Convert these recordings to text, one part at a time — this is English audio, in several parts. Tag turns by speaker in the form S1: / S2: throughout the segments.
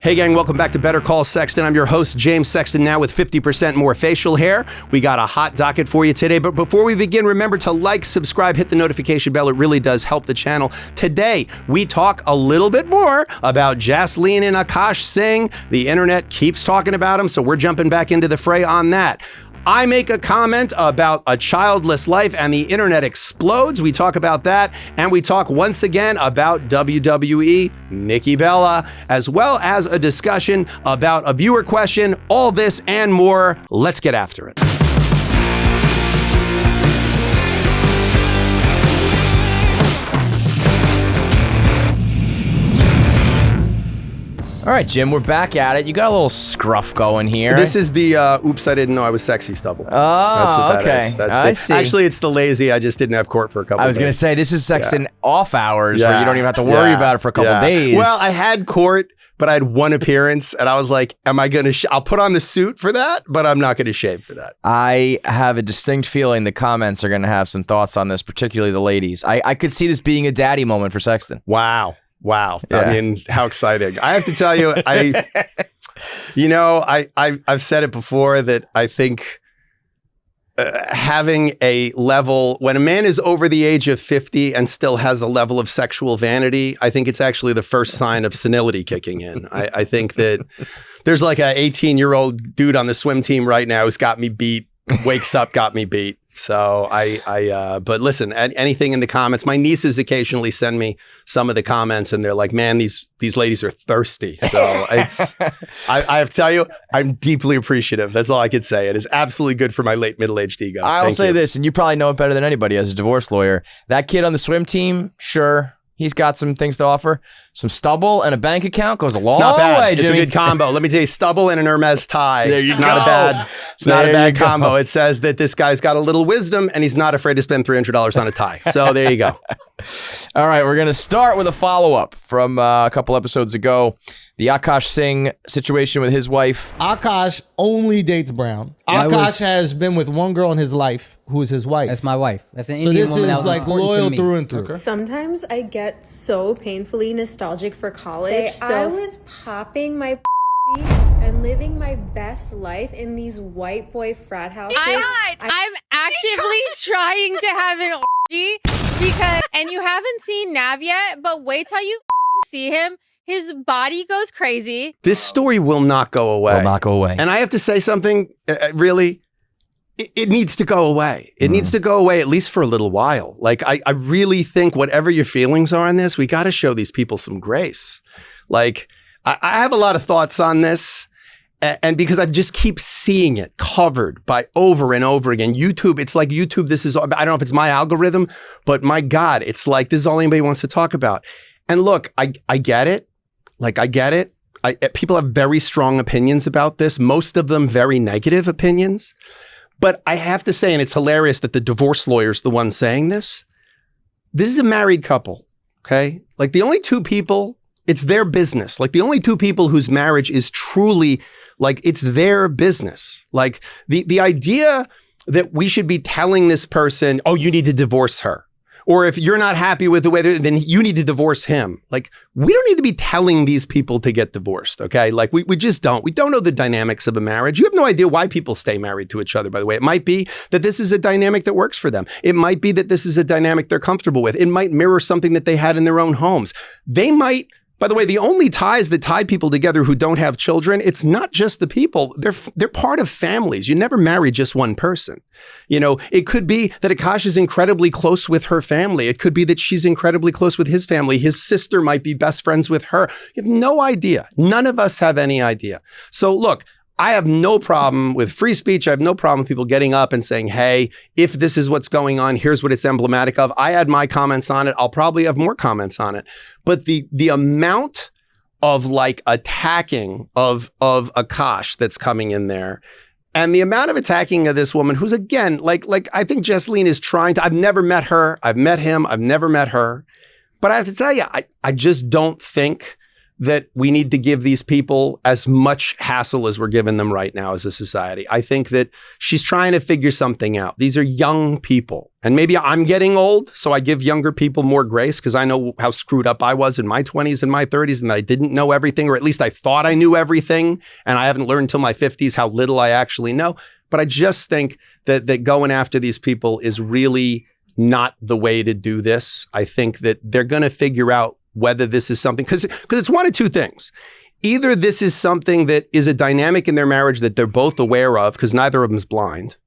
S1: Hey gang, welcome back to Better Call Sexton. I'm your host, James Sexton, now with 50% more facial hair. We got a hot docket for you today, but before we begin, remember to like, subscribe, hit the notification bell. It really does help the channel. Today, we talk a little bit more about Jaslene and Akaash Singh. The internet keeps talking about him, so we're jumping back into the fray on that. I make a comment about a childless life and the internet explodes. We talk about that, and we talk once again about WWE, Nikki Bella, as well as a discussion about a viewer question. All this and more. Let's get after it.
S2: All right, Jim, we're back at it. You got a little scruff going here.
S1: This is the oops, I didn't know I was sexy stubble.
S2: Oh,
S1: that's what that
S2: okay.
S1: is. That's
S2: I see.
S1: Actually, it's the lazy. I just didn't have court for a couple of days.
S2: I was going to say, this is Sexton off hours
S1: Yeah.
S2: where you don't even have to worry about it for a couple of days.
S1: Well, I had court, but I had one appearance, and I was like, am I going to I'll put on the suit for that, but I'm not going to shave for that.
S2: I have a distinct feeling the comments are going to have some thoughts on this, particularly the ladies. I could see this being a daddy moment for Sexton.
S1: Wow.
S2: Yeah.
S1: I mean, how exciting. I have to tell you, I've said it before that I think having a level, when a man is over the age of 50 and still has a level of sexual vanity, I think it's actually the first sign of senility kicking in. I think that there's like an 18-year-old dude on the swim team right now who's got me beat, wakes up, got me beat. So but listen, anything in the comments, my nieces occasionally send me some of the comments and they're like, man, these ladies are thirsty. So I have to tell you, I'm deeply appreciative. That's all I could say. It is absolutely good for my late middle-aged ego.
S2: I'll say this, and you probably know it better than anybody as a divorce lawyer. That kid on the swim team, sure, he's got some things to offer. Some stubble and a bank account goes a long
S1: It's not bad.
S2: way, Jimmy.
S1: It's a good combo. Let me tell you, stubble and an Hermes tie.
S2: There you
S1: it's
S2: go.
S1: not a bad. It's not a
S2: There
S1: bad
S2: you go.
S1: combo. It says that this guy's got a little wisdom and he's not afraid to spend $300 on a tie. So there you go.
S2: All right, we're going to start with a follow-up from a couple episodes ago. The Akaash Singh situation with his wife.
S3: Akaash only dates brown. Akaash has been with one girl in his life who is his wife.
S4: That's my wife. That's an
S3: So
S4: Indian
S3: this
S4: woman.
S3: is
S4: that was
S3: like
S4: important to
S3: loyal
S4: me.
S3: through and through.
S5: Sometimes I get so painfully nostalgic for college. So I was popping my and living my best life in these white boy frat houses.
S6: I'm actively trying to have an orgy because, and you haven't seen Nav yet, but wait till you see him. His body goes crazy.
S1: This story will not go away.
S2: Will not go away.
S1: And I have to say something, really, it needs to go away. It needs to go away at least for a little while. Like, I really think whatever your feelings are on this, we got to show these people some grace. Like, I have a lot of thoughts on this. And because I just keep seeing it covered by over and over again. YouTube, it's like YouTube, this is, I don't know if it's my algorithm, but my God, it's like this is all anybody wants to talk about. And look, I get it. Like, I get it. People have very strong opinions about this, most of them very negative opinions. But I have to say, and it's hilarious that the divorce lawyer's the one saying this. This is a married couple, okay? Like, the only two people, it's their business. Like, the only two people whose marriage is truly, like, it's their business. Like, the idea that we should be telling this person, oh, you need to divorce her. Or if you're not happy with the way, then you need to divorce him. Like, we don't need to be telling these people to get divorced, okay? Like, we just don't. We don't know the dynamics of a marriage. You have no idea why people stay married to each other, by the way. It might be that this is a dynamic that works for them. It might be that this is a dynamic they're comfortable with. It might mirror something that they had in their own homes. They might, by the way, the only ties that tie people together who don't have children, it's not just the people. They're part of families. You never marry just one person. You know, it could be that Akaash is incredibly close with her family. It could be that she's incredibly close with his family. His sister might be best friends with her. You have no idea. None of us have any idea. So look, I have no problem with free speech. I have no problem with people getting up and saying, hey, if this is what's going on, here's what it's emblematic of. I had my comments on it. I'll probably have more comments on it. But the amount of like attacking of Akaash that's coming in there, and the amount of attacking of this woman who's, again, like I think Jaslene is trying to, I've never met her. I've met him. I've never met her. But I have to tell you, I just don't think that we need to give these people as much hassle as we're giving them right now as a society. I think that she's trying to figure something out. These are young people. And maybe I'm getting old, so I give younger people more grace because I know how screwed up I was in my 20s and my 30s and that I didn't know everything, or at least I thought I knew everything. And I haven't learned until my 50s how little I actually know. But I just think that going after these people is really not the way to do this. I think that they're going to figure out whether this is something, because it's one of two things. Either this is something that is a dynamic in their marriage that they're both aware of, because neither of them is blind,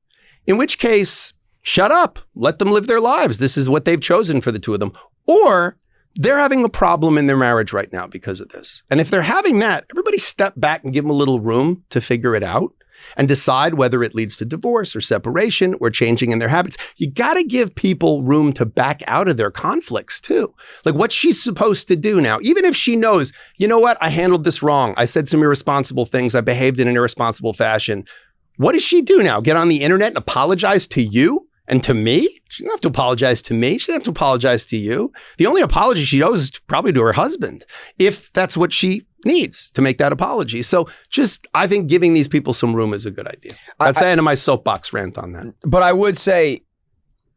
S1: in which case, shut up, let them live their lives. This is what they've chosen for the two of them. Or they're having a problem in their marriage right now because of this. And if they're having that, everybody step back and give them a little room to figure it out and decide whether it leads to divorce or separation or changing in their habits. You got to give people room to back out of their conflicts too. Like what she's supposed to do now, even if she knows, you know what, I handled this wrong. I said some irresponsible things. I behaved in an irresponsible fashion. What does she do now? Get on the internet and apologize to you and to me? She doesn't have to apologize to me. She doesn't have to apologize to you. The only apology she owes is probably to her husband, if that's what she needs to make that apology. So just, I think giving these people some room is a good idea. That's the end of my soapbox rant on that.
S2: But I would say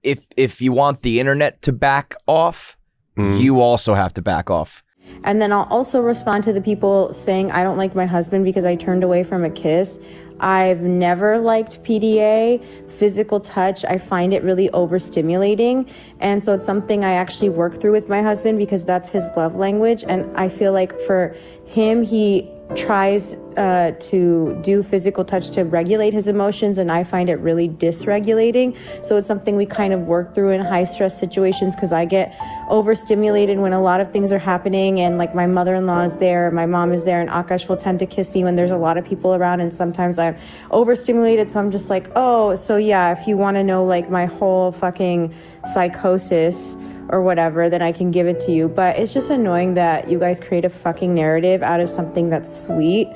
S2: if you want the internet to back off, you also have to back off.
S5: And then I'll also respond to the people saying, I don't like my husband because I turned away from a kiss. I've never liked PDA, physical touch. I find it really overstimulating. And so it's something I actually work through with my husband because that's his love language. And I feel like for him, he tries to do physical touch to regulate his emotions, and I find it really dysregulating. So it's something we kind of work through in high stress situations because I get overstimulated when a lot of things are happening, and like my mother-in-law is there, my mom is there, and Akaash will tend to kiss me when there's a lot of people around, and sometimes I'm overstimulated, so I'm just like, oh, so yeah, if you want to know like my whole fucking psychosis or whatever, then I can give it to you. But it's just annoying that you guys create a fucking narrative out of something that's sweet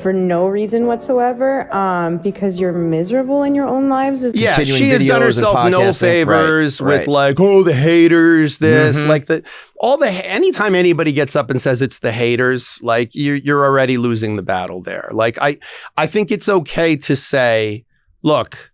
S5: for no reason whatsoever, because you're miserable in your own lives.
S1: Yeah, she has done herself no favors with like, oh, the haters, this, like anytime anybody gets up and says it's the haters, like you're already losing the battle there. Like I think it's okay to say, look,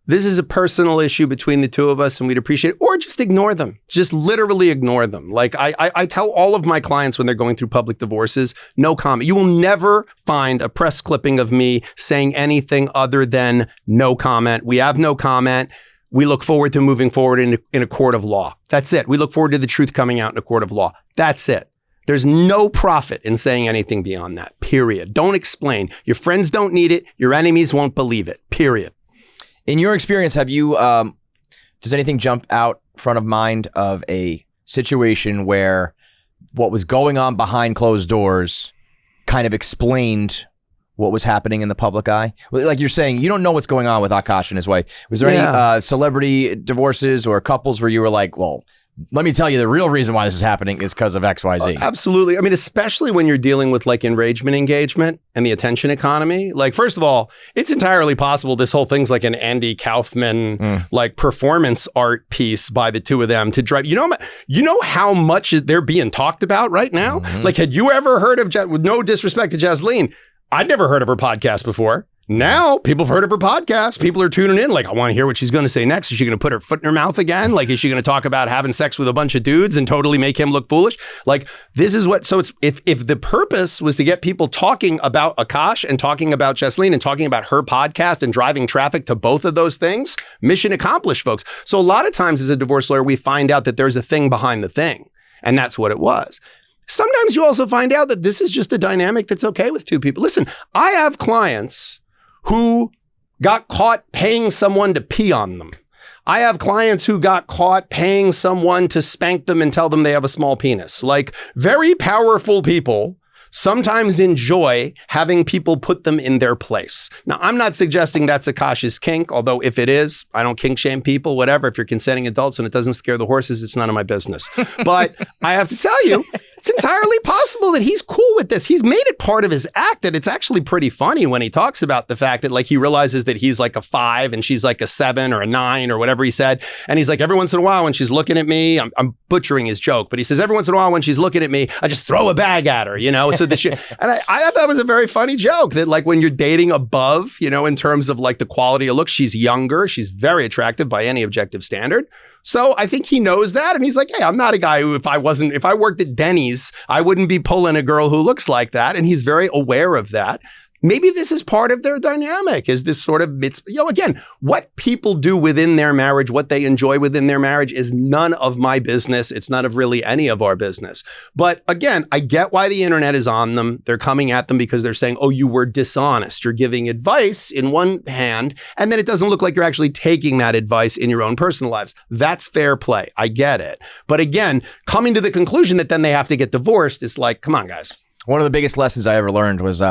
S1: this is a personal issue between the two of us and we'd appreciate it, or just ignore them. Just literally ignore them. Like I tell all of my clients when they're going through public divorces, no comment. You will never find a press clipping of me saying anything other than no comment. We have no comment. We look forward to moving forward in a court of law. That's it. We look forward to the truth coming out in a court of law. That's it. There's no profit in saying anything beyond that, period. Don't explain. Your friends don't need it. Your enemies won't believe it, period.
S2: In your experience, have you, does anything jump out front of mind of a situation where what was going on behind closed doors kind of explained what was happening in the public eye? Like you're saying, you don't know what's going on with Akaash and his wife. Was there any celebrity divorces or couples where you were like, well, let me tell you the real reason why this is happening is because of XYZ.
S1: Absolutely. I mean, especially when you're dealing with like enragement engagement and the attention economy. Like, first of all, it's entirely possible this whole thing's like an Andy Kaufman like performance art piece by the two of them to drive. You know how much they're being talked about right now? Like, had you ever heard of, with no disrespect to Jasleen, I'd never heard of her podcast before. Now, people have heard of her podcast. People are tuning in like, I want to hear what she's going to say next. Is she going to put her foot in her mouth again? Like, is she going to talk about having sex with a bunch of dudes and totally make him look foolish? Like, this is what, so it's, if the purpose was to get people talking about Akaash and talking about Jasleen and talking about her podcast and driving traffic to both of those things, mission accomplished, folks. So a lot of times as a divorce lawyer, we find out that there's a thing behind the thing. And that's what it was. Sometimes you also find out that this is just a dynamic that's okay with two people. Listen, I have clients who got caught paying someone to pee on them. I have clients who got caught paying someone to spank them and tell them they have a small penis. Like, very powerful people sometimes enjoy having people put them in their place. Now, I'm not suggesting that's Akaash's kink, although if it is, I don't kink shame people, whatever. If you're consenting adults and it doesn't scare the horses, it's none of my business. But I have to tell you, It's entirely possible that he's cool with this. He's made it part of his act, and it's actually pretty funny when he talks about the fact that like he realizes that he's like a 5 and she's like a 7 or a 9 or whatever he said. And he's like, every once in a while when she's looking at me, I'm butchering his joke, but he says, every once in a while when she's looking at me, I just throw a bag at her, you know? So the shit. And I thought that was a very funny joke that like when you're dating above, you know, in terms of like the quality of look, she's younger, she's very attractive by any objective standard. So I think he knows that. And he's like, hey, I'm not a guy who, if I worked at Denny's, I wouldn't be pulling a girl who looks like that. And he's very aware of that. Maybe this is part of their dynamic, is this sort of, it's, you know, again, what people do within their marriage, what they enjoy within their marriage is none of my business. It's none of really any of our business. But again, I get why the internet is on them. They're coming at them because they're saying, oh, you were dishonest. You're giving advice in one hand, and then it doesn't look like you're actually taking that advice in your own personal lives. That's fair play. I get it. But again, coming to the conclusion that then they have to get divorced is like, come on, guys.
S2: One of the biggest lessons I ever learned was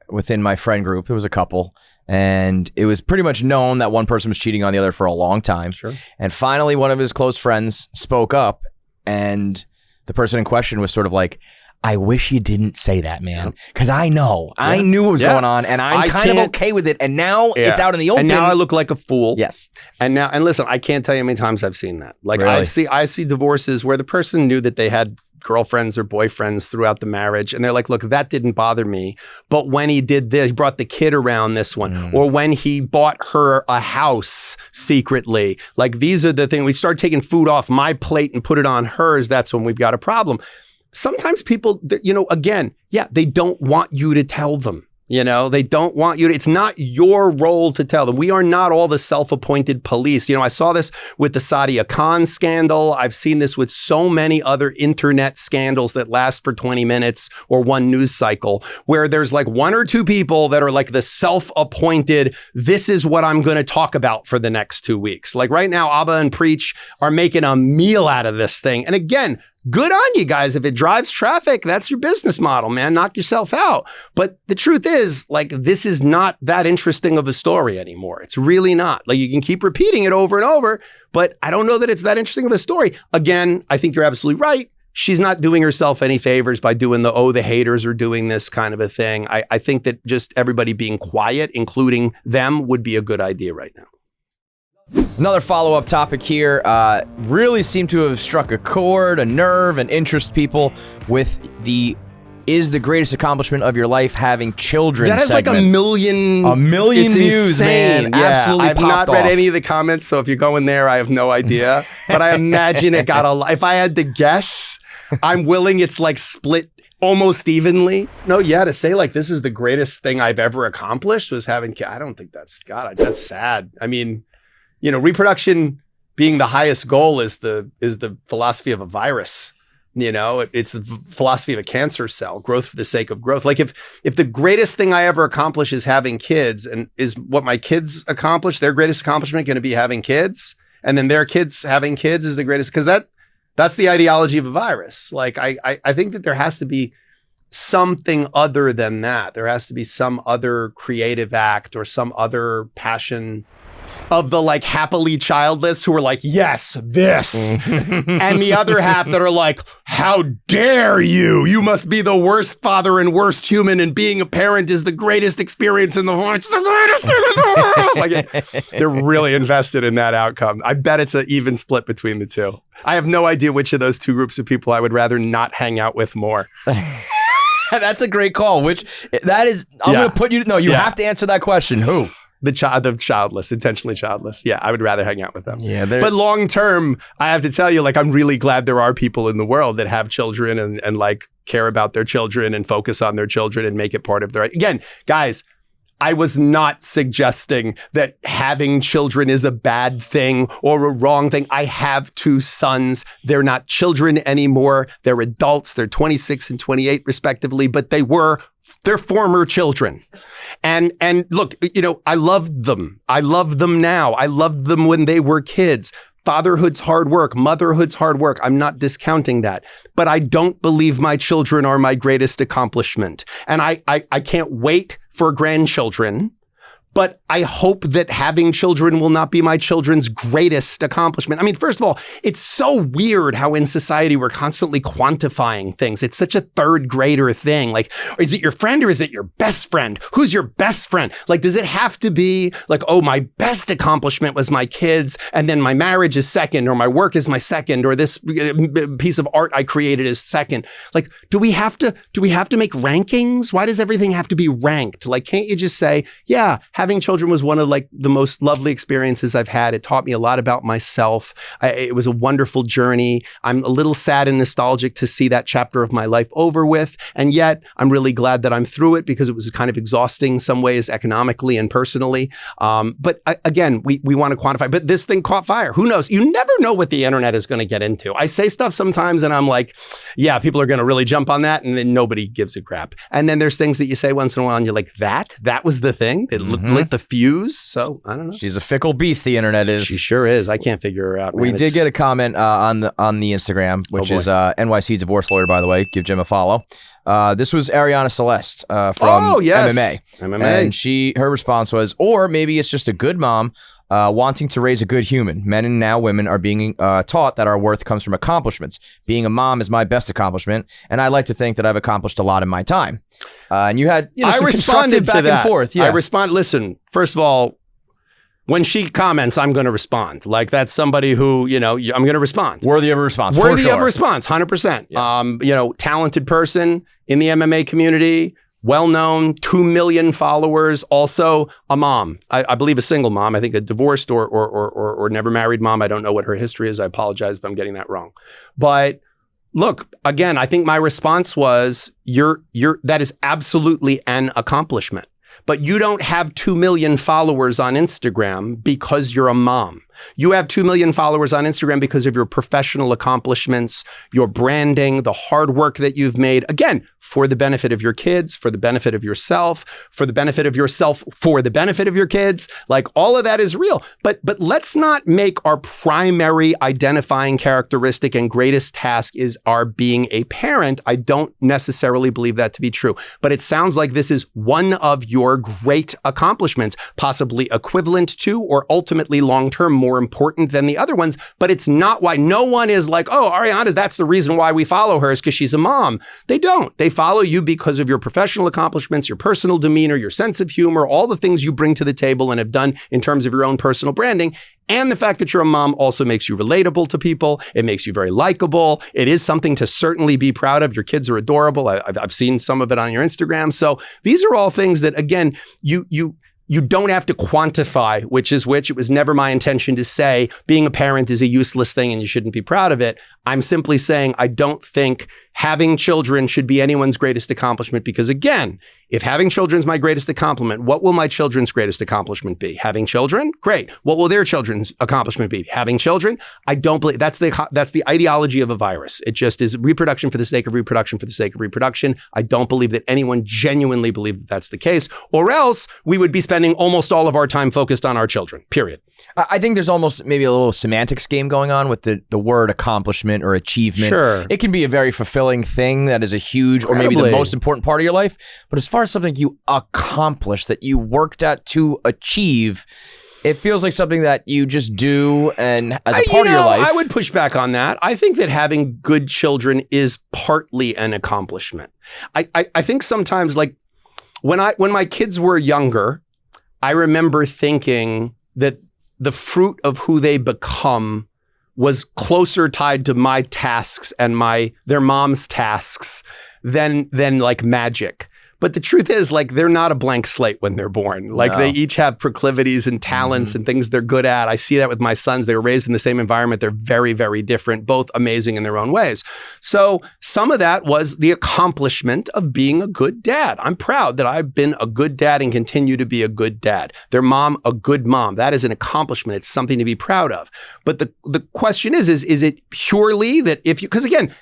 S2: within my friend group. There was a couple, and it was pretty much known that one person was cheating on the other for a long time. Sure. And finally, one of his close friends spoke up, and the person in question was sort of like, I wish you didn't say that, man, because I know. Yeah. I knew what was going on, and I'm kind of okay with it, and now it's out in the open.
S1: And now I look like a fool.
S2: Yes.
S1: And listen, I can't tell you how many times I've seen that. Like
S2: really?
S1: I see divorces where the person knew that they had girlfriends or boyfriends throughout the marriage, and they're like, look, that didn't bother me, but when he did this, he brought the kid around this one, or when he bought her a house secretly, like these are the things, we start taking food off my plate and put it on hers, that's when we've got a problem. Sometimes people, you know, again, they don't want you to tell them. You know, they don't want you to, it's not your role to tell them. We are not all the self-appointed police. You know, I saw this with the Sadia Khan scandal. I've seen this with so many other internet scandals that last for 20 minutes or one news cycle, where there's like 1 or 2 people that are like the self-appointed, this is what I'm going to talk about for the next 2 weeks. Like right now, Abba and Preach are making a meal out of this thing. And again, good on you guys. If it drives traffic, that's your business model, man. Knock yourself out. But the truth is, like, this is not that interesting of a story anymore. It's really not. Like, you can keep repeating it over and over, but I don't know that it's that interesting of a story. Again, I think you're absolutely right. She's not doing herself any favors by doing the haters are doing this kind of a thing. I think that just everybody being quiet, including them, would be a good idea right now.
S2: Another follow-up topic here really seemed to have struck a chord, a nerve, and interest people with is the greatest accomplishment of your life having children
S1: that has
S2: segment.
S1: Like a million
S2: it's
S1: views,
S2: insane.
S1: Man.
S2: Absolutely
S1: I've not read any of the comments, so if you're going there, I have no idea. But I imagine it got if I had to guess, I'm willing it's like split almost evenly. No, to say like this is the greatest thing I've ever accomplished was having kids. I don't think that's sad. I mean, you know, reproduction being the highest goal is the philosophy of a virus. You know, it's the philosophy of a cancer cell, growth for the sake of growth. Like if the greatest thing I ever accomplish is having kids, and is what my kids accomplish, their greatest accomplishment going to be having kids, and then their kids having kids is the greatest, because that's the ideology of a virus. Like I think that there has to be something other than that. There has to be some other creative act or some other passion of the like happily childless who are like, yes, this. And the other half that are like, how dare you? You must be the worst father and worst human, and being a parent is the greatest experience in the world. It's the greatest thing in the world. Like they're really invested in that outcome. I bet it's an even split between the two. I have no idea which of those two groups of people I would rather not hang out with more.
S2: That's a great call. Which that is, I'm going to put you, no, you have to answer that question. Who?
S1: The childless, intentionally childless. Yeah, I would rather hang out with them.
S2: Yeah,
S1: but long term, I have to tell you, like, I'm really glad there are people in the world that have children and like care about their children and focus on their children and make it part of their, again, guys, I was not suggesting that having children is a bad thing or a wrong thing. I have 2 sons. They're not children anymore. They're adults. They're 26 and 28 respectively, but they're former children. And look, you know, I loved them. I love them now. I loved them when they were kids. Fatherhood's hard work. Motherhood's hard work. I'm not discounting that. But I don't believe my children are my greatest accomplishment. And I can't wait for grandchildren. but I hope that having children will not be my children's greatest accomplishment. I mean, first of all, it's so weird how in society we're constantly quantifying things. It's such a third grader thing. Like, is it your friend or is it your best friend? Who's your best friend? Like, does it have to be like, oh, my best accomplishment was my kids, and then my marriage is second, or my work is my second, or this piece of art I created is second? Like, do we have to make rankings? Why does everything have to be ranked? Like, can't you just say, yeah, having children was one of like the most lovely experiences I've had. It taught me a lot about myself. It was a wonderful journey. I'm a little sad and nostalgic to see that chapter of my life over with. And yet I'm really glad that I'm through it, because it was kind of exhausting some ways economically and personally. But again, we want to quantify, but this thing caught fire. Who knows? You never know what the internet is going to get into. I say stuff sometimes and I'm like, yeah, people are going to really jump on that, and then nobody gives a crap. And then there's things that you say once in a while and you're like, that was the thing. It lit the fuse. So I don't know.
S2: She's a fickle beast, the internet is.
S1: She sure is. I can't figure her out, man.
S2: We did get a comment on the Instagram, which is NYC divorce lawyer, by the way. Give Jim a follow. This was Ariana Celeste from MMA. And her response was, or maybe it's just a good mom wanting to raise a good human. Men and now women are being taught that our worth comes from accomplishments. Being a mom is my best accomplishment, and I like to think that I've accomplished a lot in my time. And you had some constructive back and forth. Yeah.
S1: I respond. Listen, first of all, when she comments, I'm going to respond. Like, that's somebody who, I'm going to respond.
S2: Worthy of a response.
S1: Worthy of a response, 100%. Yeah. Talented person in the MMA community, well-known, 2 million followers, also a mom. I believe a single mom. I think a divorced or never married mom. I don't know what her history is. I apologize if I'm getting that wrong. But look, again, I think my response was, that is absolutely an accomplishment. But you don't have 2 million followers on Instagram because you're a mom. You have 2 million followers on Instagram because of your professional accomplishments, your branding, the hard work that you've made. Again, for the benefit of your kids, for the benefit of yourself, for the benefit of yourself, for the benefit of your kids. Like, all of that is real. But let's not make our primary identifying characteristic and greatest task is our being a parent. I don't necessarily believe that to be true. But it sounds like this is one of your great accomplishments, possibly equivalent to or ultimately long-term more important than the other ones. But it's not why. No one is like, oh, Ariana, that's the reason why we follow her, is because she's a mom. They don't. They follow you because of your professional accomplishments, your personal demeanor, your sense of humor, all the things you bring to the table and have done in terms of your own personal branding. And the fact that you're a mom also makes you relatable to people. It makes you very likable. It is something to certainly be proud of. Your kids are adorable. I've seen some of it on your Instagram. So these are all things that, again, you don't have to quantify which is which. It was never my intention to say being a parent is a useless thing and you shouldn't be proud of it. I'm simply saying I don't think having children should be anyone's greatest accomplishment, because, again, if having children is my greatest accomplishment, what will my children's greatest accomplishment be? Having children? Great. What will their children's accomplishment be? Having children? I don't believe that's the ideology of a virus. It just is reproduction for the sake of reproduction for the sake of reproduction. I don't believe that anyone genuinely believes that that's the case, or else we would be spending almost all of our time focused on our children, period.
S2: I think there's almost maybe a little semantics game going on with the word accomplishment or achievement.
S1: Sure.
S2: It can be a very fulfilling thing that is a huge or maybe the most important part of your life. But as far as something you accomplished, that you worked at to achieve, it feels like something that you just do and as a part of your life.
S1: I would push back on that. I think that having good children is partly an accomplishment. I think sometimes, like, when my kids were younger, I remember thinking that the fruit of who they become was closer tied to my tasks and their mom's tasks than like magic. But the truth is, like, they're not a blank slate when they're born. Like, they each have proclivities and talents and things they're good at. I see that with my sons. They were raised in the same environment. They're very, very different, both amazing in their own ways. So some of that was the accomplishment of being a good dad. I'm proud that I've been a good dad and continue to be a good dad. Their mom, a good mom. That is an accomplishment. It's something to be proud of. But the question is it purely that because, again,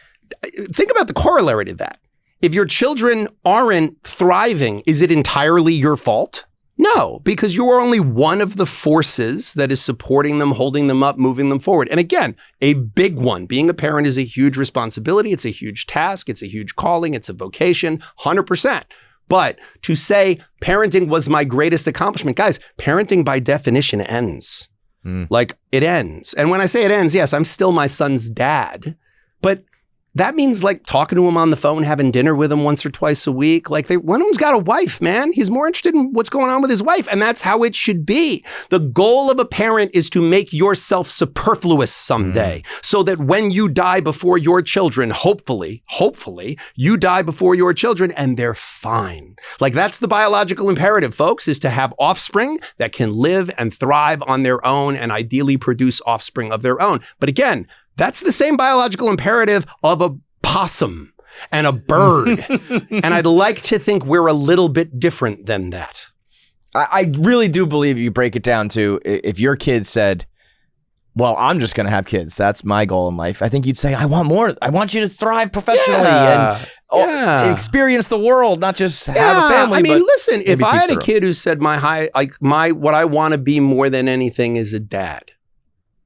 S1: think about the corollary to that. If your children aren't thriving, is it entirely your fault? No, because you are only one of the forces that is supporting them, holding them up, moving them forward. And again, a big one. Being a parent is a huge responsibility. It's a huge task. It's a huge calling. It's a vocation, 100%. But to say parenting was my greatest accomplishment, guys, parenting by definition ends. Like it ends. And when I say it ends, yes, I'm still my son's dad, but that means like talking to him on the phone, having dinner with him once or twice a week. Like one of them's got a wife, man. He's more interested in what's going on with his wife. And that's how it should be. The goal of a parent is to make yourself superfluous someday so that when you die before your children, hopefully, you die before your children and they're fine. Like that's the biological imperative, folks, is to have offspring that can live and thrive on their own and ideally produce offspring of their own. But again, that's the same biological imperative of a possum and a bird. And I'd like to think we're a little bit different than that.
S2: I really do believe you break it down to if your kid said, well, I'm just going to have kids. That's my goal in life. I think you'd say, I want more. I want you to thrive professionally and experience the world, not just have a family.
S1: I mean, listen, if I had a kid who said what I want to be more than anything is a dad,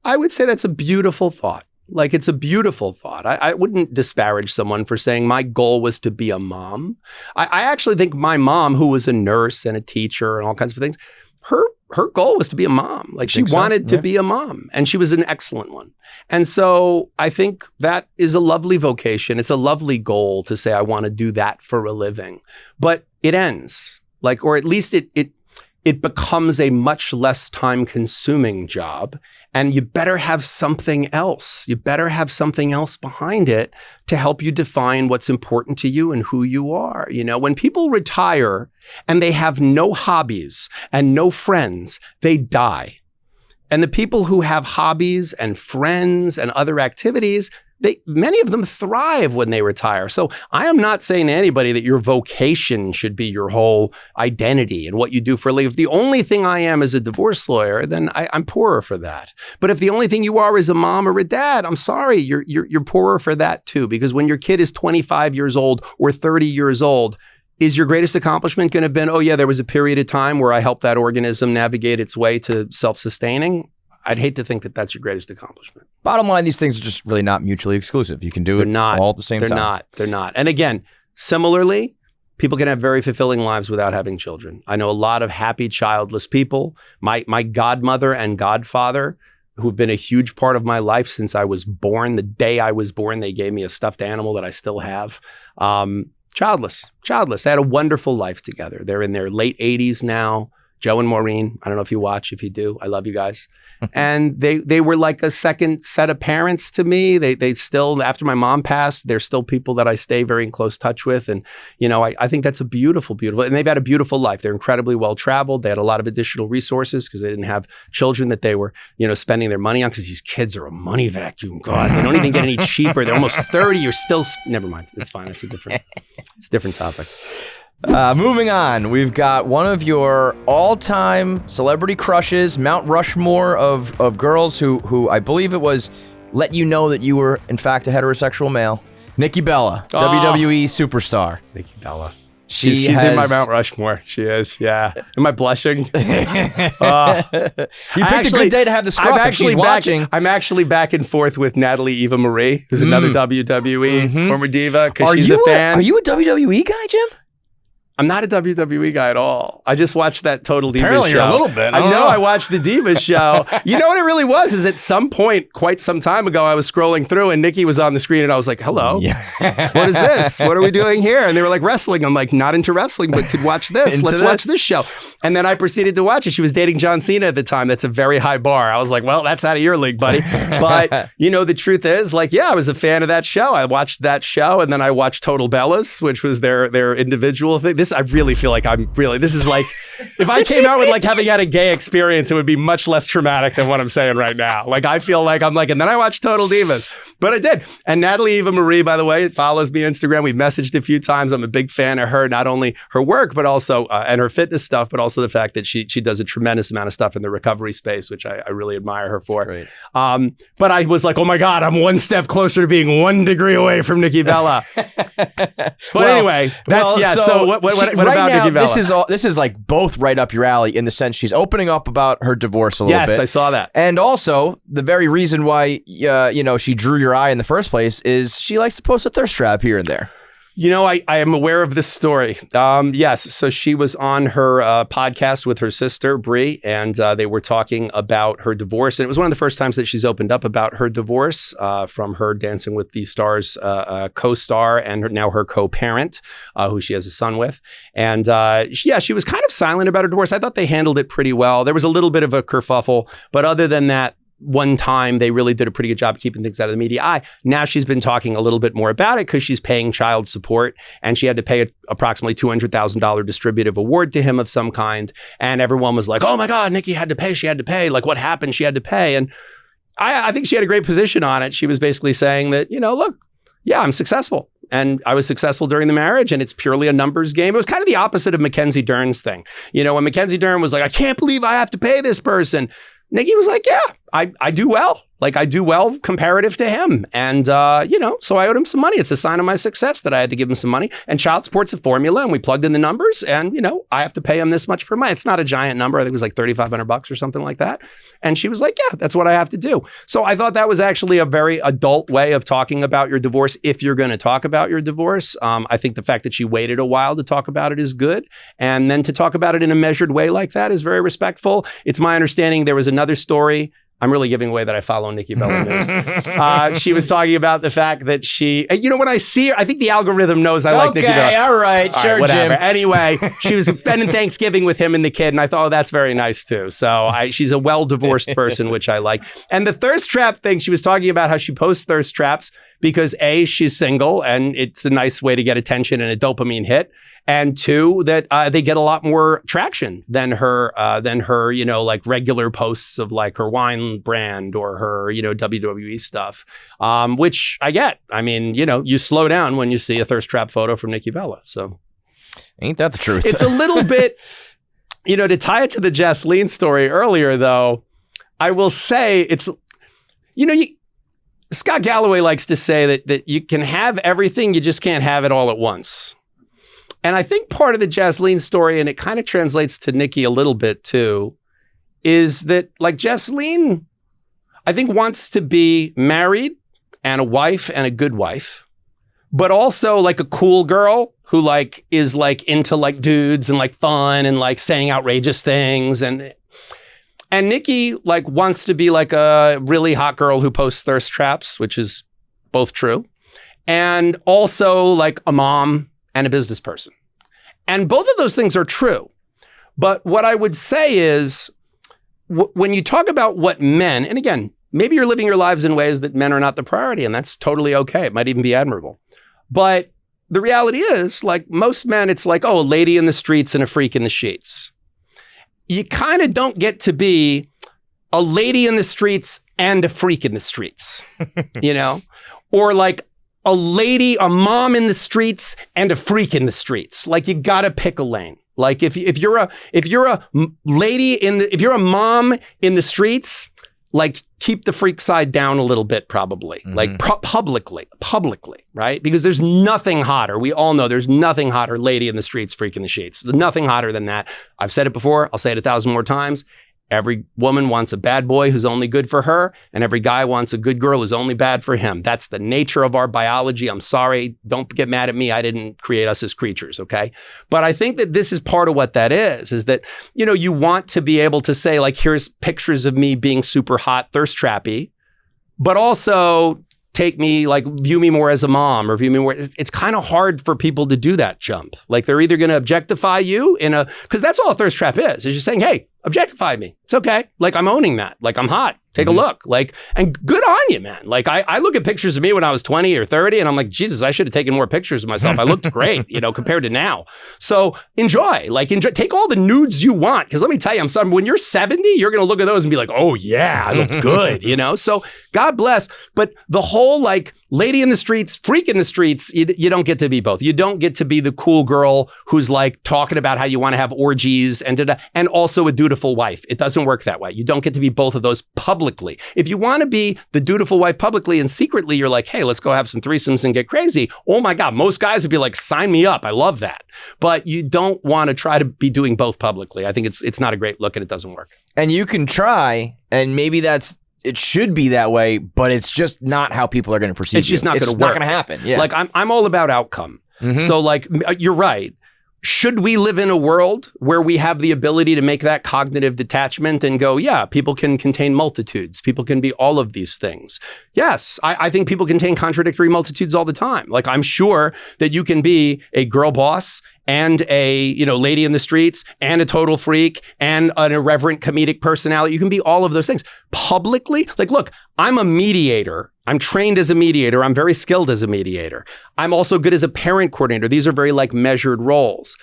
S1: I would say that's a beautiful thought. Like, it's a beautiful thought. I wouldn't disparage someone for saying my goal was to be a mom. I actually think my mom, who was a nurse and a teacher and all kinds of things, her goal was to be a mom. Like, she wanted to be a mom, and she was an excellent one. And so I think that is a lovely vocation. It's a lovely goal to say, I want to do that for a living. But it ends, like, or at least it becomes a much less time-consuming job, and you better have something else. You better have something else behind it to help you define what's important to you and who you are. You know, when people retire and they have no hobbies and no friends, they die. And the people who have hobbies and friends and other activities, many of them thrive when they retire. So I am not saying to anybody that your vocation should be your whole identity and what you do for a living. If the only thing I am is a divorce lawyer, then I'm poorer for that. But if the only thing you are is a mom or a dad, I'm sorry, you're poorer for that too. Because when your kid is 25 years old or 30 years old, is your greatest accomplishment going to have been, oh yeah, there was a period of time where I helped that organism navigate its way to self-sustaining? I'd hate to think that that's your greatest accomplishment.
S2: Bottom line, these things are just really not mutually exclusive. You can do it all at the same time.
S1: They're not. And again, similarly, people can have very fulfilling lives without having children. I know a lot of happy childless people. My godmother and godfather, who've been a huge part of my life since I was born. The day I was born, they gave me a stuffed animal that I still have. Childless. They had a wonderful life together. They're in their late 80s now. Joe and Maureen, I don't know if you watch. If you do, I love you guys. And they were like a second set of parents to me. They still, after my mom passed, they're still people that I stay very in close touch with. And, you know, I think that's a beautiful, and they've had a beautiful life. They're incredibly well traveled. They had a lot of additional resources because they didn't have children that they were, you know, spending their money on, because these kids are a money vacuum. God, they don't even get any cheaper. They're almost 30. You're still, never mind. It's fine. It's a different topic.
S2: Moving on, we've got one of your all-time celebrity crushes, Mount Rushmore of girls who I believe it was let you know that you were in fact a heterosexual male. Nikki Bella, WWE superstar.
S1: Nikki Bella. She's in my Mount Rushmore. She is, yeah. Am I blushing?
S2: You picked a good day to have the scruff.
S1: I'm actually back and forth with Natalie Eva Marie, who's another WWE former diva, because she's a fan.
S2: Are you a WWE guy, Jim?
S1: I'm not a WWE guy at all. I just watched that Total Divas show.
S2: Apparently you're a little bit.
S1: I know. I watched the Divas show. You know what it really was? Is at some point, quite some time ago, I was scrolling through and Nikki was on the screen and I was like, hello, what is this? What are we doing here? And they were like, wrestling. I'm like, not into wrestling, but could watch this. Let's watch this show. And then I proceeded to watch it. She was dating John Cena at the time. That's a very high bar. I was like, well, that's out of your league, buddy. But, you know, the truth is, like, yeah, I was a fan of that show. I watched that show and then I watched Total Bellas, which was their individual thing. I really feel like this is like, if I came out with like having had a gay experience, it would be much less traumatic than what I'm saying right now. Like, I feel like I'm like, and then I watched Total Divas, but I did. And Natalie Eva Marie, by the way, follows me on Instagram. We've messaged a few times. I'm a big fan of her, not only her work, but also, and her fitness stuff, but also the fact that she does a tremendous amount of stuff in the recovery space, which I really admire her for.
S2: Great.
S1: But I was like, oh my God, I'm one step closer to being 1 degree away from Nikki Bella. But anyway, that's, so what about Nikki Bella?
S2: This is like both right up your alley in the sense she's opening up about her divorce a little bit.
S1: Yes, I saw that.
S2: And also the very reason why she drew your eye in the first place is she likes to post a thirst trap here and there.
S1: You know, I am aware of this story. Yes. So she was on her podcast with her sister, Brie, and they were talking about her divorce. And it was one of the first times that she's opened up about her divorce from her Dancing with the Stars co-star and now her co-parent, who she has a son with. And she was kind of silent about her divorce. I thought they handled it pretty well. There was a little bit of a kerfuffle, but other than that, one time they really did a pretty good job keeping things out of the media eye. Now she's been talking a little bit more about it because she's paying child support, and she had to pay approximately $200,000 distributive award to him of some kind. And everyone was like, oh my God, Nikki had to pay. She had to pay. Like, what happened? She had to pay. And I think she had a great position on it. She was basically saying that, look, yeah, I'm successful. And I was successful during the marriage, and it's purely a numbers game. It was kind of the opposite of Mackenzie Dern's thing. When Mackenzie Dern was like, I can't believe I have to pay this person. Nikki was like, yeah, I do well. Like, I do well comparative to him. And, so I owed him some money. It's a sign of my success that I had to give him some money. And child support's a formula, and we plugged in the numbers, and, I have to pay him this much per month. It's not a giant number. I think it was like $3,500 or something like that. And she was like, yeah, that's what I have to do. So I thought that was actually a very adult way of talking about your divorce if you're going to talk about your divorce. I think the fact that she waited a while to talk about it is good. And then to talk about it in a measured way like that is very respectful. It's my understanding there was another story. I'm really giving away that I follow Nikki Bella news. She was talking about the fact that she, when I see her, I think the algorithm knows I like Nikki Bella.
S2: Okay, all right, sure,
S1: whatever.
S2: Jim.
S1: Anyway, she was spending Thanksgiving with him and the kid, and I thought, that's very nice too. So she's a well-divorced person, which I like. And the thirst trap thing, she was talking about how she posts thirst traps because A, she's single, and it's a nice way to get attention and a dopamine hit. And two, that they get a lot more traction than her, like regular posts of like her wine brand or her, WWE stuff, which I get. I mean, you slow down when you see a thirst trap photo from Nikki Bella. So
S2: ain't that the truth?
S1: It's a little bit, to tie it to the Jasleen story earlier, though, I will say it's, Scott Galloway likes to say that you can have everything, you just can't have it all at once. And I think part of the Jasleen story, and it kind of translates to Nikki a little bit too, is that like Jasleen, I think wants to be married and a wife and a good wife, but also like a cool girl who like is like into like dudes and like fun and like saying outrageous things. And Nikki like wants to be like a really hot girl who posts thirst traps, which is both true. And also like a mom and a business person. And both of those things are true. But what I would say is when you talk about what men, and again, maybe you're living your lives in ways that men are not the priority, and that's totally okay. It might even be admirable. But the reality is, like most men, it's like, oh, a lady in the streets and a freak in the sheets. You kind of don't get to be a lady in the streets and a freak in the streets, or like a mom in the streets and a freak in the streets. Like you gotta pick a lane. Like if you're a lady if you're a mom in the streets, like keep the freak side down a little bit, probably. Like publicly, right? Because there's nothing hotter. We all know there's nothing hotter, lady in the streets, freak in the sheets. There's nothing hotter than that. I've said it before. I'll say it 1,000 more times. Every woman wants a bad boy who's only good for her, and every guy wants a good girl who's only bad for him. That's the nature of our biology. I'm sorry. Don't get mad at me. I didn't create us as creatures, okay? But I think that this is part of what that is that, you want to be able to say, like, here's pictures of me being super hot, thirst trappy, but also view me more as a mom or view me more. It's kind of hard for people to do that jump. Like they're either going to objectify you because that's all a thirst trap is just saying, hey, objectify me. It's okay. Like I'm owning that. Like I'm hot. Take a look. Like, and good on you, man. Like I look at pictures of me when I was 20 or 30 and I'm like, Jesus, I should have taken more pictures of myself. I looked great, compared to now. So enjoy, take all the nudes you want. Cause let me tell you, when you're 70, you're going to look at those and be like, oh yeah, I looked good, So God bless. But the whole like lady in the streets, freak in the streets, you don't get to be both. You don't get to be the cool girl who's like talking about how you want to have orgies and also a dutiful wife. It doesn't work that way. You don't get to be both of those publicly. If you want to be the dutiful wife publicly and secretly, you're like, hey, let's go have some threesomes and get crazy. Oh my God, most guys would be like, sign me up. I love that. But you don't want to try to be doing both publicly. I think it's not a great look and it doesn't work.
S2: And you can try, and maybe it should be that way, but it's just not how people are going to perceive
S1: It's just not going to work.
S2: It's not going to happen. Yeah.
S1: Like I'm all about outcome. So like, you're right. Should we live in a world where we have the ability to make that cognitive detachment and go, yeah, people can contain multitudes. People can be all of these things. Yes, I think people contain contradictory multitudes all the time. Like, I'm sure that you can be a girl boss and a, lady in the streets and a total freak and an irreverent comedic personality. You can be all of those things publicly. Like, look, I'm a mediator. I'm trained as a mediator. I'm very skilled as a mediator. I'm also good as a parent coordinator. These are very measured roles.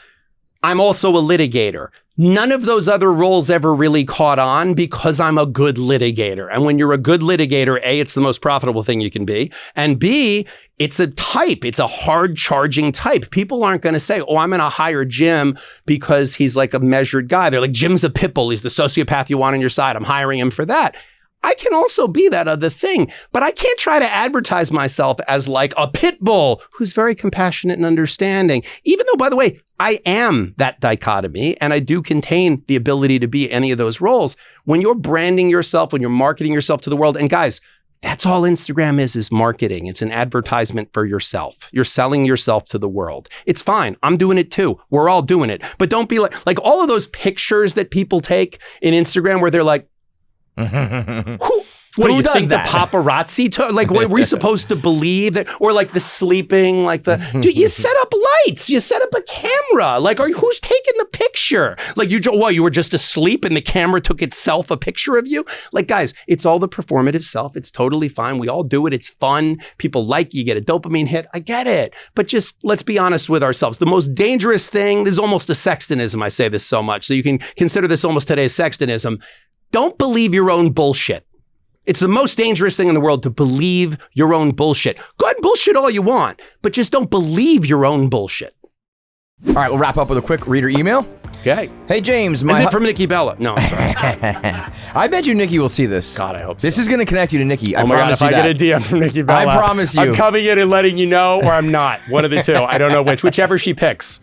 S1: I'm also a litigator. None of those other roles ever really caught on because I'm a good litigator. And when you're a good litigator, A, it's the most profitable thing you can be. And B, it's a type. It's a hard charging type. People aren't going to say, oh, I'm going to hire Jim because he's like a measured guy. They're like, Jim's a pit bull. He's the sociopath you want on your side. I'm hiring him for that. I can also be that other thing, but I can't try to advertise myself as like a pit bull who's very compassionate and understanding, even though, by the way, I am that dichotomy and I do contain the ability to be any of those roles. When you're branding yourself, when you're marketing yourself to the world, and guys, that's all Instagram is marketing. It's an advertisement for yourself. You're selling yourself to the world. It's fine. I'm doing it too. We're all doing it. But don't be like all of those pictures that people take in Instagram where they're like, What do you think
S2: that?
S1: The paparazzi took? Like, what, were we supposed to believe that? Or like the sleeping, like the, dude, you set up lights, you set up a camera. Like, who's taking the picture? Like, you were just asleep and the camera took itself a picture of you? Like, guys, it's all the performative self. It's totally fine. We all do it. It's fun. People like you, get a dopamine hit. I get it. But just let's be honest with ourselves. The most dangerous thing, this is almost a Sextonism. I say this so much. So you can consider this almost today's Sextonism. Don't believe your own bullshit. It's the most dangerous thing in the world to believe your own bullshit. Go ahead and bullshit all you want, but just don't believe your own bullshit.
S2: All right, we'll wrap up with a quick reader email.
S1: Okay.
S2: Hey, James.
S1: Is it from Nikki Bella? No, I'm sorry.
S2: I bet you Nikki will see this.
S1: God, I hope so.
S2: This is going to connect you to Nikki. I
S1: oh my God, if I get a DM from Nikki Bella,
S2: I promise you.
S1: I'm coming in and letting you know, or I'm not. One of the two. I don't know whichever she picks.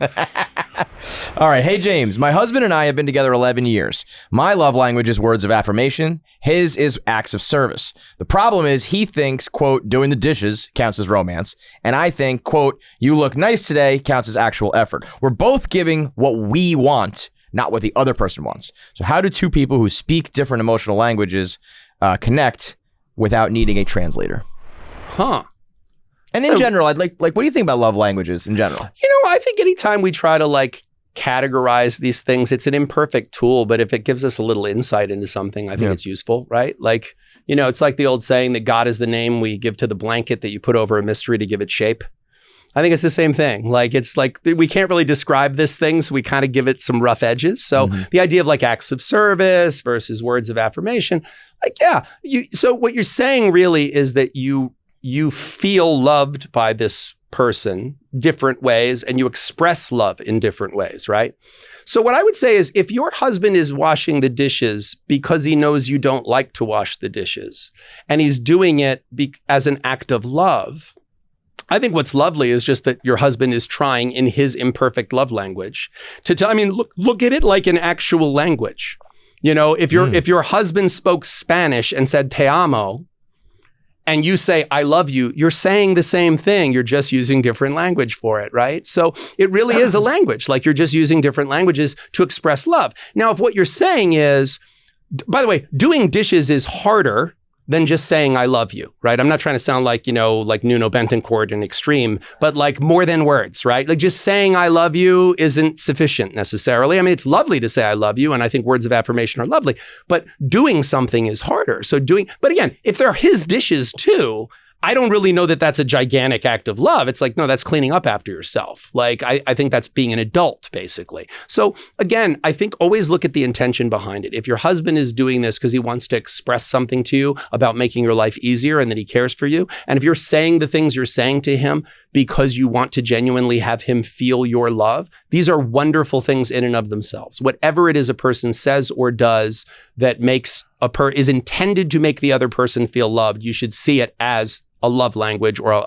S2: All right. Hey, James. My husband and I have been together 11 years. My love language is words of affirmation. His is acts of service. The problem is he thinks, quote, doing the dishes counts as romance. And I think, quote, you look nice today counts as actual effort. We're both giving what we want, not what the other person wants. So how do two people who speak different emotional languages connect without needing a translator?
S1: Huh.
S2: And in general, I'd like, what do you think about love languages in general?
S1: I think anytime we try to categorize these things, it's an imperfect tool, but if it gives us a little insight into something, I think it's useful, right? Like, it's like the old saying that God is the name we give to the blanket that you put over a mystery to give it shape. I think it's the same thing. Like, it's like we can't really describe this thing, so we kind of give it some rough edges. So the idea of acts of service versus words of affirmation, so what you're saying really is that you feel loved by this person different ways and you express love in different ways, right? So what I would say is if your husband is washing the dishes because he knows you don't like to wash the dishes and he's doing it as an act of love, I think what's lovely is just that your husband is trying in his imperfect love language to tell, look at it like an actual language. If your husband spoke Spanish and said te amo, and you say, I love you, you're saying the same thing. You're just using different language for it, right? So it really is a language. Like you're just using different languages to express love. Now, if what you're saying is, by the way, doing dishes is harder than just saying, I love you, right? I'm not trying to sound like, like Nuno Bentoncourt in Extreme, but more than words, right? Like just saying I love you isn't sufficient necessarily. It's lovely to say I love you, and I think words of affirmation are lovely, but doing something is harder. But again, if they're his dishes too, I don't really know that that's a gigantic act of love. It's no, that's cleaning up after yourself. I think that's being an adult, basically. So again, I think always look at the intention behind it. If your husband is doing this because he wants to express something to you about making your life easier and that he cares for you, and if you're saying the things you're saying to him because you want to genuinely have him feel your love, these are wonderful things in and of themselves. Whatever it is a person says or does that is intended to make the other person feel loved, you should see it as a love language or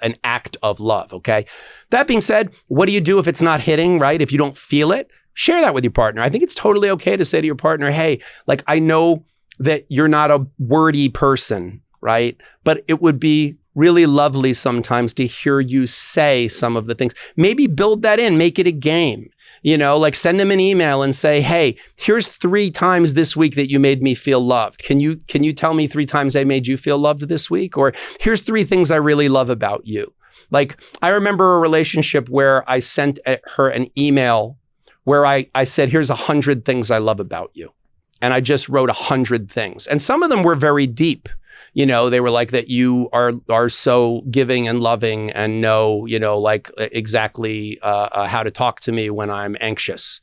S1: an act of love, okay? That being said, what do you do if it's not hitting, right? If you don't feel it, share that with your partner. I think it's totally okay to say to your partner, hey, I know that you're not a wordy person, right? But it would be really lovely sometimes to hear you say some of the things. Maybe build that in, make it a game. Like send them an email and say, hey, here's 3 times this week that you made me feel loved. Can you tell me 3 times I made you feel loved this week? Or here's 3 things I really love about you. Like, I remember a relationship where I sent her an email where I said, here's 100 things I love about you. And I just wrote 100 things. And some of them were very deep. They were like that you are so giving and loving and know, like exactly how to talk to me when I'm anxious.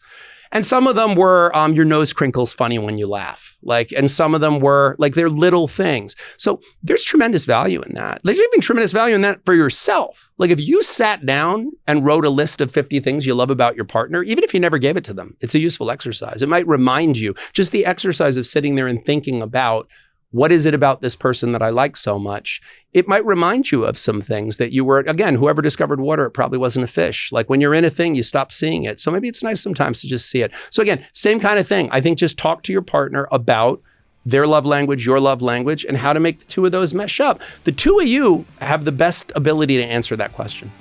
S1: And some of them were your nose crinkles funny when you laugh. And some of them were like they're little things. So there's tremendous value in that. There's even tremendous value in that for yourself. Like if you sat down and wrote a list of 50 things you love about your partner, even if you never gave it to them, it's a useful exercise. It might remind you, just the exercise of sitting there and thinking about, what is it about this person that I like so much? It might remind you of some things that you were, again, whoever discovered water, it probably wasn't a fish. Like when you're in a thing, you stop seeing it. So maybe it's nice sometimes to just see it. So again, same kind of thing. I think just talk to your partner about their love language, your love language, and how to make the 2 of those mesh up. The 2 of you have the best ability to answer that question.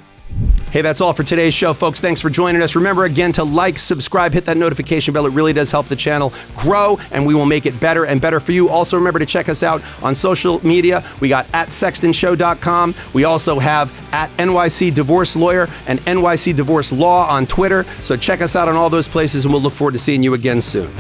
S1: Hey, that's all for today's show, folks. Thanks for joining us. Remember again to like, subscribe, hit that notification bell. It really does help the channel grow, and we will make it better and better for you. Also, remember to check us out on social media. We got @sextonshow.com. We also have @NYC Divorce Lawyer and NYC Divorce Law on Twitter. So check us out on all those places, and we'll look forward to seeing you again soon.